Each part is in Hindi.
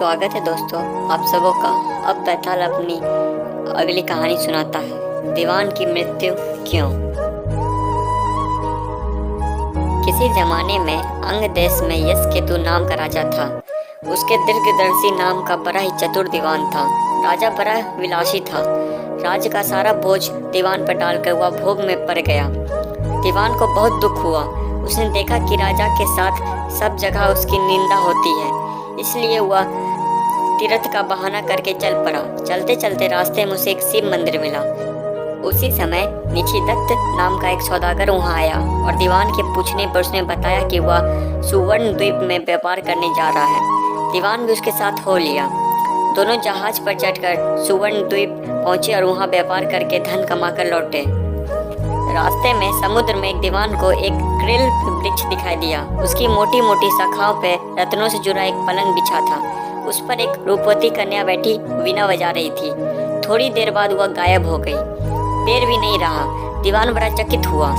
स्वागत है दोस्तों आप सबों का। अब बैताल अपनी अगली कहानी सुनाता है, दीवान की मृत्यु क्यों। किसी जमाने में अंग देश में यशकेतु नाम का राजा था। उसके दीर्घदर्शी नाम का बड़ा ही चतुर दीवान था। राजा बड़ा विलासी था। राज्य का सारा बोझ दीवान पर डालकर वह भोग में पड़ गया। दीवान को बहुत दुख हुआ। उसने देखा कि राजा के साथ सब जगह उसकी निंदा होती है, इसलिए वह तीर्थ का बहाना करके चल पड़ा। चलते चलते रास्ते में उसे एक शिव मंदिर मिला। उसी समय निशिदत्त नाम का एक सौदागर वहां आया और दीवान के पूछने पर उसने बताया कि वह सुवर्ण द्वीप में व्यापार करने जा रहा है। दीवान भी उसके साथ हो लिया। दोनों जहाज पर चढ़कर सुवर्ण द्वीप पहुंचे और वहां व्यापार करके धन कमाकर लौटे। रास्ते में समुद्र में एक दीवान को एक क्रिल वृक्ष दिखाई दिया। उसकी मोटी मोटी शाखाओं पे रत्नों से जुड़ा एक पलंग बिछा था। उस पर एक रूपवती कन्या बैठी वीणा बजा रही थी। थोड़ी देर बाद वह गायब हो गई। देर भी नहीं रहा, दीवान बड़ा चकित हुआ।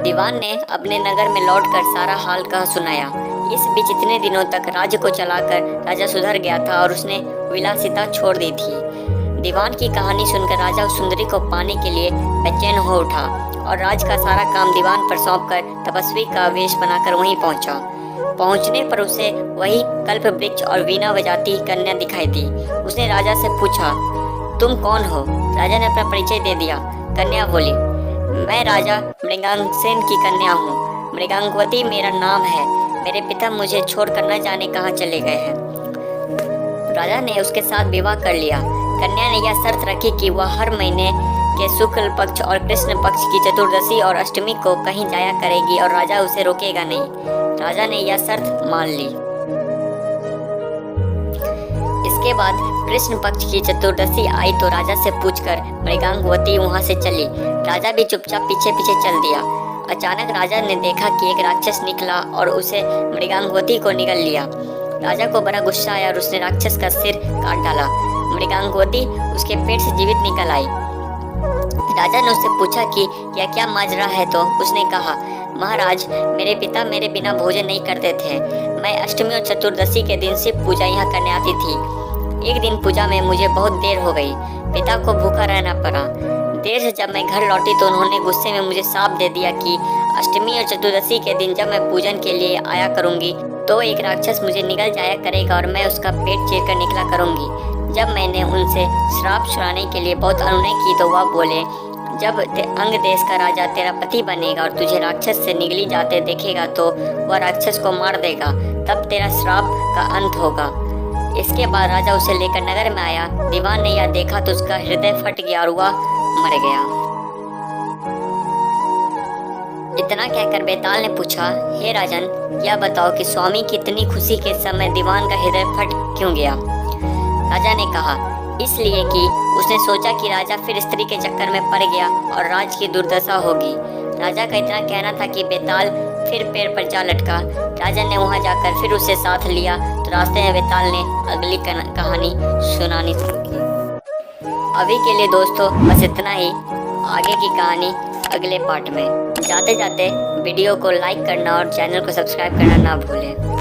दीवान ने अपने नगर में लौटकर सारा हाल कह सुनाया। इस बीच इतने दिनों तक राज्य को चलाकर राजा सुधर गया था और उसने विलासिता छोड़ दी थी। दीवान की कहानी सुनकर राजा उस सुंदरी को पाने के लिए बेचैन हो उठा और राज का सारा काम दीवान पर सौंपकर तपस्वी का वेश बनाकर वहीं पहुंचा। पहुंचने पर उसे वही कल्प वृक्ष और वीणा बजाती कन्या दिखाई दी। उसने राजा से पूछा, तुम कौन हो? राजा ने अपना परिचय दे दिया। कन्या बोली, मैं राजा मृगांकसेन की कन्या हूँ। मृगांकवती मेरा नाम है। मेरे पिता मुझे छोड़कर न जाने कहाँ चले गए हैं। राजा ने उसके साथ विवाह कर लिया। कन्या ने यह शर्त रखी कि वह हर महीने के शुक्ल पक्ष और कृष्ण पक्ष की चतुर्दशी और अष्टमी को कहीं जाया करेगी और राजा उसे रोकेगा नहीं। राजा ने यह शर्त मान ली। इसके बाद कृष्ण पक्ष की चतुर्दशी आई तो राजा से पूछकर मृगांकवती वहां से चली। राजा भी चुपचाप पीछे पीछे चल दिया। अचानक राजा ने देखा कि एक राक्षस निकला और उसे मृगांकवती को निगल लिया। राजा को बड़ा गुस्सा आया और उसने राक्षस का सिर काट डाला। मृगांकवती उसके पेट से जीवित निकल आई। राजा ने उससे पूछा कि यह क्या माजरा है, तो उसने कहा, महाराज, मेरे पिता मेरे बिना भोजन नहीं करते थे। मैं अष्टमी और चतुर्दशी के दिन शिव पूजा यहाँ करने आती थी। एक दिन पूजा में मुझे बहुत देर हो गई। पिता को भूखा रहना पड़ा। देर से जब मैं घर लौटी तो उन्होंने गुस्से में मुझे शाप दे दिया कि अष्टमी और चतुर्दशी के दिन जब मैं पूजन के लिए आया करूंगी तो एक राक्षस मुझे निगल जाया करेगा और मैं उसका पेट चीर कर निकला करूंगी। जब मैंने उनसे श्राप छुड़ाने के लिए बहुत अनुनय की तो वह बोले, जब अंग देश का राजा तेरा पति बनेगा और तुझे राक्षस से निगली जाते देखेगा तो वह राक्षस को मार देगा, तब तेरा श्राप का अंत होगा। इसके बाद राजा उसे लेकर नगर में आया। दीवान ने यह देखा तो उसका हृदय फट गया और वह मर गया। इतना कहकर बेताल ने पूछा, हे राजन, यह बताओ कि स्वामी की इतनी खुशी के समय दीवान का हृदय फट क्यों गया? राजा ने कहा, इसलिए कि उसने सोचा कि राजा फिर स्त्री के चक्कर में पड़ गया और राज की दुर्दशा होगी। राजा का इतना कहना था कि बेताल फिर पैर पर जा लटका। राजा ने वहां जाकर फिर उसे साथ लिया तो रास्ते में बेताल ने अगली कहानी सुनानी शुरू की। अभी के लिए दोस्तों बस इतना ही। आगे की कहानी अगले पार्ट में। जाते जाते वीडियो को लाइक करना और चैनल को सब्सक्राइब करना ना भूलें।